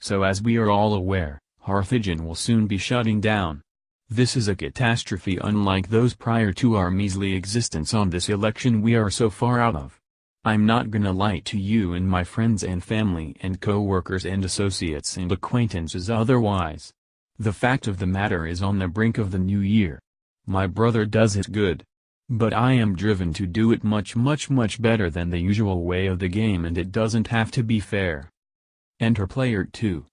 So as we are all aware, Carthage will soon be shutting down. This is a catastrophe unlike those prior to our measly existence on this election we are so far out of. I'm not gonna lie to you and my friends and family and co-workers and associates and acquaintances otherwise. The fact of the matter is on the brink of the new year. My brother does it good. But I am driven to do it much better than the usual way of the game, and it doesn't have to be fair. Enter Player 2.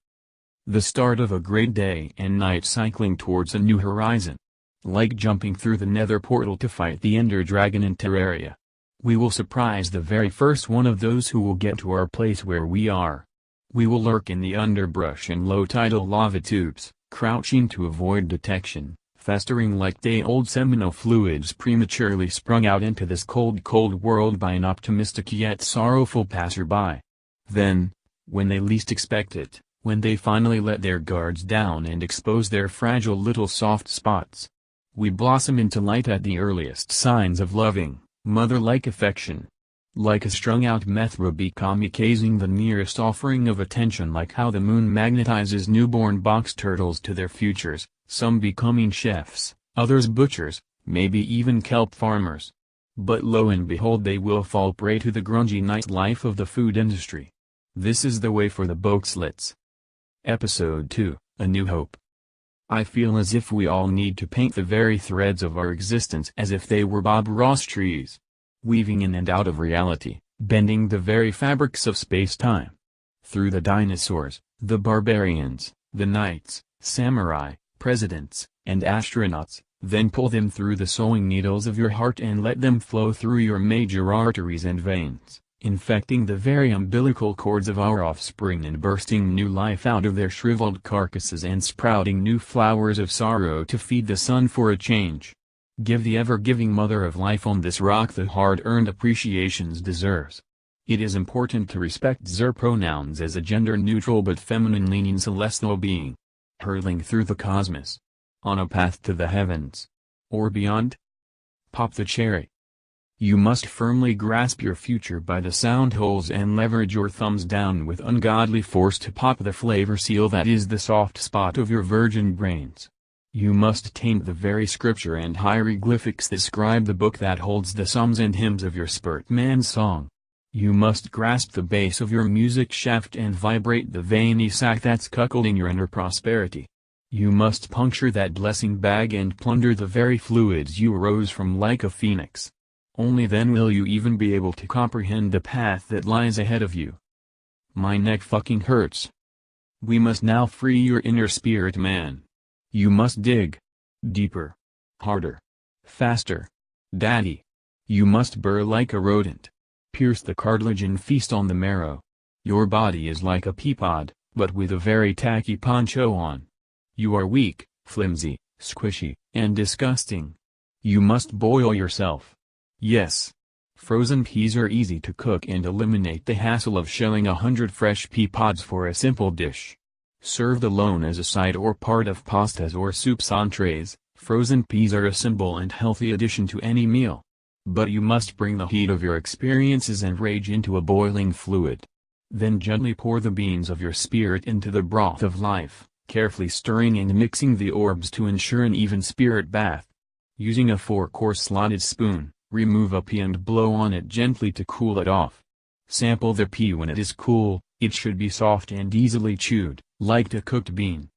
The start of a great day and night cycling towards a new horizon. Like jumping through the nether portal to fight the Ender Dragon in Terraria. We will surprise the very first one of those who will get to our place where we are. We will lurk in the underbrush and low-tidal lava tubes, crouching to avoid detection, festering like day-old seminal fluids prematurely sprung out into this cold world by an optimistic yet sorrowful passerby. Then, when they least expect it, when they finally let their guards down and expose their fragile little soft spots, we blossom into light at the earliest signs of loving, mother-like affection. Like a strung-out methrobe kamikazing the nearest offering of attention, like how the moon magnetizes newborn box turtles to their futures, some becoming chefs, others butchers, maybe even kelp farmers. But lo and behold, they will fall prey to the grungy nightlife of the food industry. This is the way for the Bokeslits. Episode 2, A New Hope. I feel as if we all need to paint the very threads of our existence as if they were Bob Ross trees. Weaving in and out of reality, bending the very fabrics of space-time. Through the dinosaurs, the barbarians, the knights, samurai, presidents, and astronauts, then pull them through the sewing needles of your heart and let them flow through your major arteries and veins, infecting the very umbilical cords of our offspring and bursting new life out of their shriveled carcasses and sprouting new flowers of sorrow to feed the sun for a change. Give the ever-giving mother of life on this rock the hard-earned appreciations deserves. It is important to respect their pronouns as a gender-neutral but feminine-leaning celestial being, hurtling through the cosmos, on a path to the heavens, or beyond. Pop the cherry. You must firmly grasp your future by the sound holes and leverage your thumbs down with ungodly force to pop the flavor seal that is the soft spot of your virgin brains. You must taint the very scripture and hieroglyphics that scribe the book that holds the psalms and hymns of your spurt man's song. You must grasp the base of your music shaft and vibrate the veiny sack that's cuckolding your inner prosperity. You must puncture that blessing bag and plunder the very fluids you rose from like a phoenix. Only then will you even be able to comprehend the path that lies ahead of you. My neck fucking hurts. We must now free your inner spirit man. You must dig. Deeper. Harder. Faster. Daddy. You must burr like a rodent. Pierce the cartilage and feast on the marrow. Your body is like a pea pod, but with a very tacky poncho on. You are weak, flimsy, squishy, and disgusting. You must boil yourself. Yes. Frozen peas are easy to cook and eliminate the hassle of shelling 100 fresh pea pods for a simple dish. Served alone as a side or part of pastas or soups entrees, frozen peas are a simple and healthy addition to any meal. But you must bring the heat of your experiences and rage into a boiling fluid. Then gently pour the beans of your spirit into the broth of life, carefully stirring and mixing the orbs to ensure an even spirit bath. Using a fork or slotted spoon, remove a pea and blow on it gently to cool it off. Sample the pea when it is cool. It should be soft and easily chewed, like a cooked bean.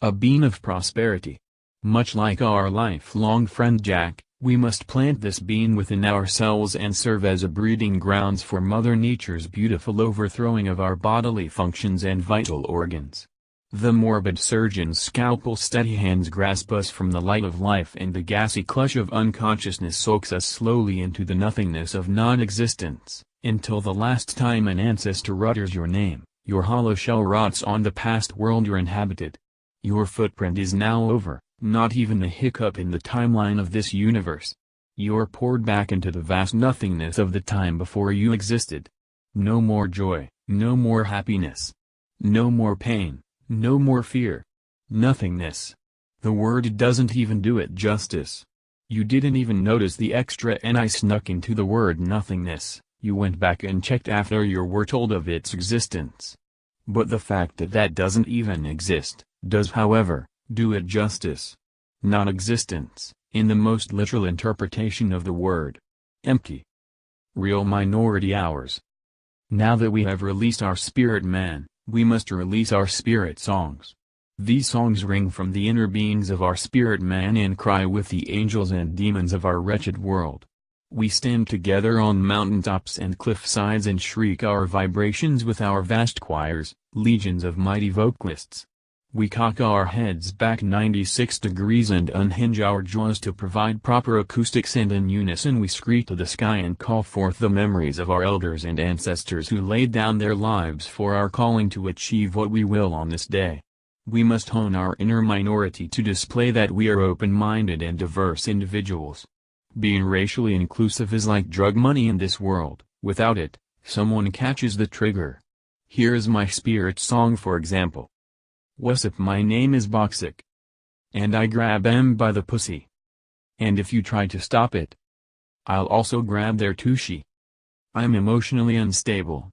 A bean of prosperity. Much like our lifelong friend Jack, we must plant this bean within ourselves and serve as a breeding grounds for Mother Nature's beautiful overthrowing of our bodily functions and vital organs. The morbid surgeon's scalpel steady hands grasp us from the light of life and the gassy clutch of unconsciousness soaks us slowly into the nothingness of non-existence. Until the last time an ancestor utters your name, your hollow shell rots on the past world you inhabited. Your footprint is now over, not even a hiccup in the timeline of this universe. You're poured back into the vast nothingness of the time before you existed. No more joy, no more happiness. No more pain, no more fear. Nothingness. The word doesn't even do it justice. You didn't even notice the extra N I snuck into the word nothingness. You went back and checked after you were told of its existence. But the fact that that doesn't even exist, does however, do it justice. Not existence, in the most literal interpretation of the word. Empty. Real minority hours. Now that we have released our spirit man, we must release our spirit songs. These songs ring from the inner beings of our spirit man and cry with the angels and demons of our wretched world. We stand together on mountaintops and cliff sides and shriek our vibrations with our vast choirs, legions of mighty vocalists. We cock our heads back 96 degrees and unhinge our jaws to provide proper acoustics, and in unison we screech to the sky and call forth the memories of our elders and ancestors who laid down their lives for our calling to achieve what we will on this day. We must hone our inner minority to display that we are open-minded and diverse individuals. Being racially inclusive is like drug money in this world. Without it, someone catches the trigger. Here is my spirit song for example. What's my name is Boxic. And I grab em by the pussy. And if you try to stop it, I'll also grab their tushy. I'm emotionally unstable.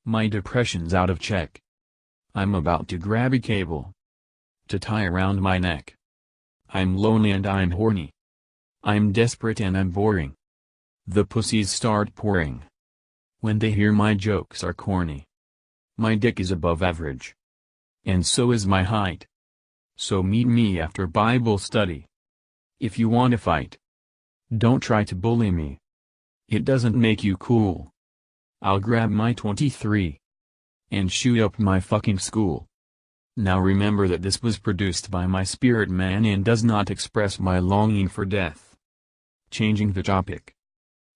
My depression's out of check. I'm about to grab a cable to tie around my neck. I'm lonely and I'm horny. I'm desperate and I'm boring. The pussies start pouring when they hear my jokes are corny. My dick is above average. And so is my height. So meet me after Bible study. If you want to fight, don't try to bully me. It doesn't make you cool. I'll grab my 23 and shoot up my fucking school. Now remember that this was produced by my spirit man and does not express my longing for death. Changing the topic.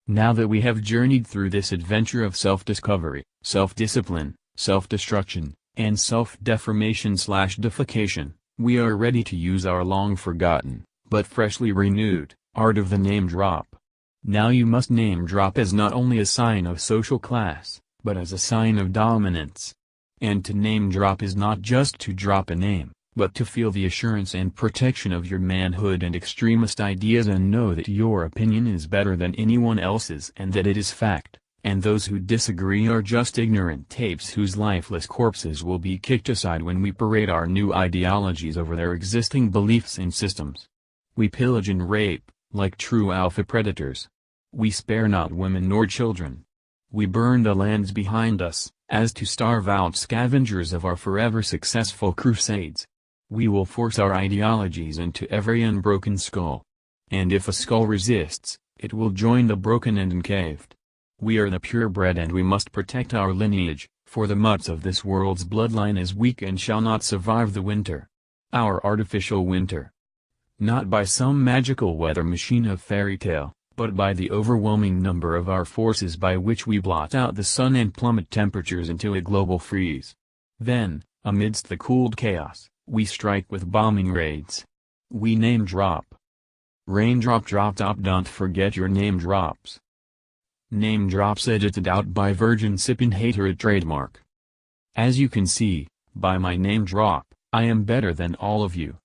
Now that we have journeyed through this adventure of self-discovery, self-discipline, self-destruction, and self-deformation/defecation, we are ready to use our long-forgotten, but freshly renewed, art of the name drop. Now you must name drop as not only a sign of social class, but as a sign of dominance. And to name drop is not just to drop a name, but to feel the assurance and protection of your manhood and extremist ideas and know that your opinion is better than anyone else's and that it is fact, and those who disagree are just ignorant tapes whose lifeless corpses will be kicked aside when we parade our new ideologies over their existing beliefs and systems. We pillage and rape, like true alpha predators. We spare not women nor children. We burn the lands behind us, as to starve out scavengers of our forever successful crusades. We will force our ideologies into every unbroken skull. And if a skull resists, it will join the broken and encaved. We are the purebred and we must protect our lineage, for the mutts of this world's bloodline is weak and shall not survive the winter. Our artificial winter. Not by some magical weather machine of fairy tale, but by the overwhelming number of our forces by which we blot out the sun and plummet temperatures into a global freeze. Then, amidst the cooled chaos, we strike with bombing raids. We name drop. Raindrop drop top, don't forget your name drops. Name drops edited out by Virgin Sippin' Hater trademark. As you can see, by my name drop, I am better than all of you.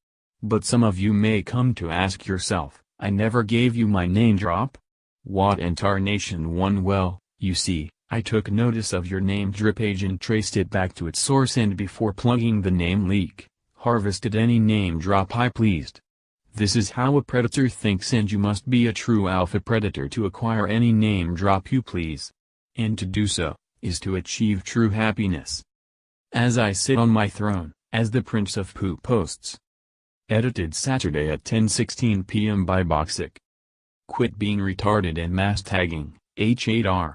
But some of you may come to ask yourself, I never gave you my name drop? What in tarnation one? Well, you see, I took notice of your name drip page and traced it back to its source, and before plugging the name leak, harvested any name drop I pleased. This is how a predator thinks, and you must be a true alpha predator to acquire any name drop you please. And to do so, is to achieve true happiness. As I sit on my throne, as the Prince of Poop Posts. Edited Saturday at 10:16 p.m. by Boxic. Quit being retarded and mass tagging, H8R.